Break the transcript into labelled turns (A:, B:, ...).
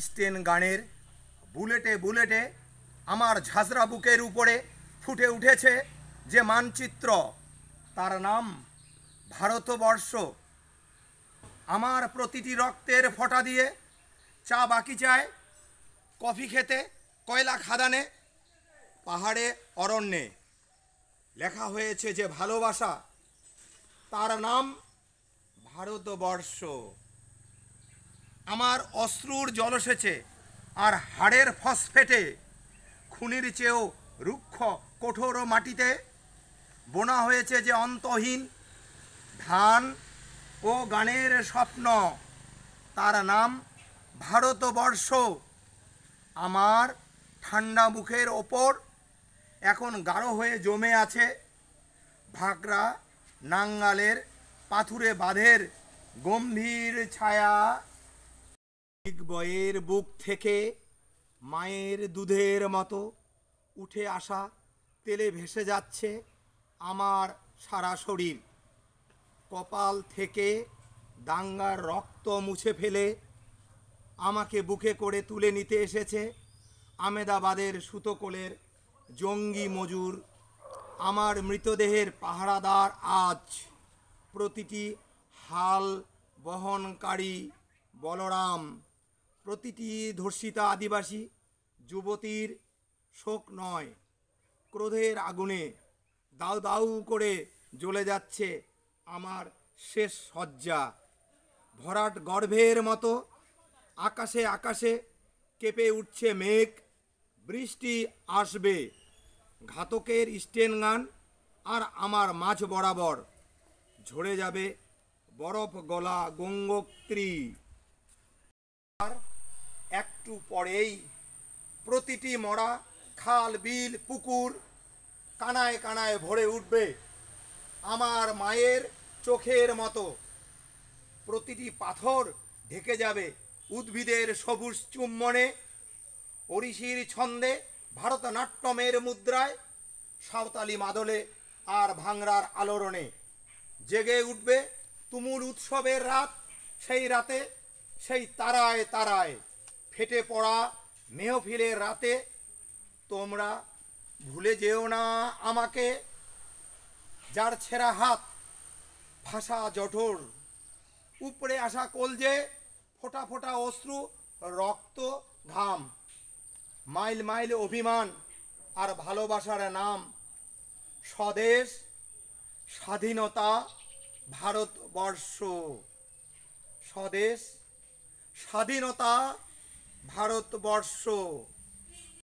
A: স্টেন গানের বুলেটে বুলেটে আমার ঝাঁঝরা বুকের উপরে ফুটে উঠেছে যে মানচিত্র, তার নাম ভারতবর্ষ। আমার প্রতিটি রক্তের ফোঁটা দিয়ে চা বাকি চায়, কফি খেতে কয়লা খাদানে, পাহাড়ে অরণ্যে লেখা হয়েছে যে ভালোবাসা, তার নাম ভারতবর্ষ। আমার অশ্রুর জলসেচে আর হাড়ের ফসফেটে খুনির চেয়েও রুক্ষ কঠোর মাটিতে বোনা হয়েছে যে অন্তহীন ধান ও গানের স্বপ্ন, তার নাম ভারতবর্ষ। আমার ঠান্ডা মুখের ওপর এখন গাঢ় হয়ে জমে আছে ভাগরা নাঙ্গালের পাথুরে বাঁধের গম্ভীর ছায়া। বইয়ের বুক থেকে মায়ের দুধের মতো উঠে আসা তেলে ভেসে যাচ্ছে আমার সারা শরীর। কপাল থেকে দাঙ্গার রক্ত মুছে ফেলে আমাকে বুকে করে তুলে নিতে এসেছে আমেদাবাদের সুতোকলের জঙ্গি মজুর। আমার মৃতদেহের পাহারাদার আজ প্রতিটি হাল বহনকারী বলরাম, প্রতিটি ধর্ষিতা আদিবাসী যুবতীর শোক নয়, ক্রোধের আগুনে দাউ দাউ করে জ্বলে যাচ্ছে আমার শেষ শয্যা। ভরাট গর্ভের মতো আকাশে আকাশে কেঁপে উঠছে মেঘ, বৃষ্টি আসবে। ঘাতকের স্টেন গান আর আমার মাঝ বরাবর ঝরে যাবে বরফ গলা গঙ্গোত্রী। আর একটু পরেই প্রতিটি মরা খাল বিল পুকুর কানায় কানায় ভরে উঠবে আমার মায়ের চোখের মতো। প্রতিটি পাথর ঢেকে যাবে উদ্ভিদের সবুজ চুম্বনে, ওড়িশির ছন্দে ভারতনাট্যমের মুদ্রায়, সাঁওতালি মাদলে আর ভাংড়ার আলোড়নে জেগে উঠবে তুমুল উৎসবের রাত। সেই রাতে, সেই তারায় তারায় ফেটে পড়া মেহফিলের রাতে তোমরা ভুলে যেও না আমাকে, যার ছেঁড়া হাত, ভাষা জঠর, উপরে আসা কলজে, ফোঁটা ফোঁটা অশ্রু, রক্ত ঘাম, মাইল মাইল অভিমান আর ভালোবাসার নাম স্বদেশ, স্বাধীনতা, ভারতবর্ষ। স্বদেশ, স্বাধীনতা, ভারতবর্ষ।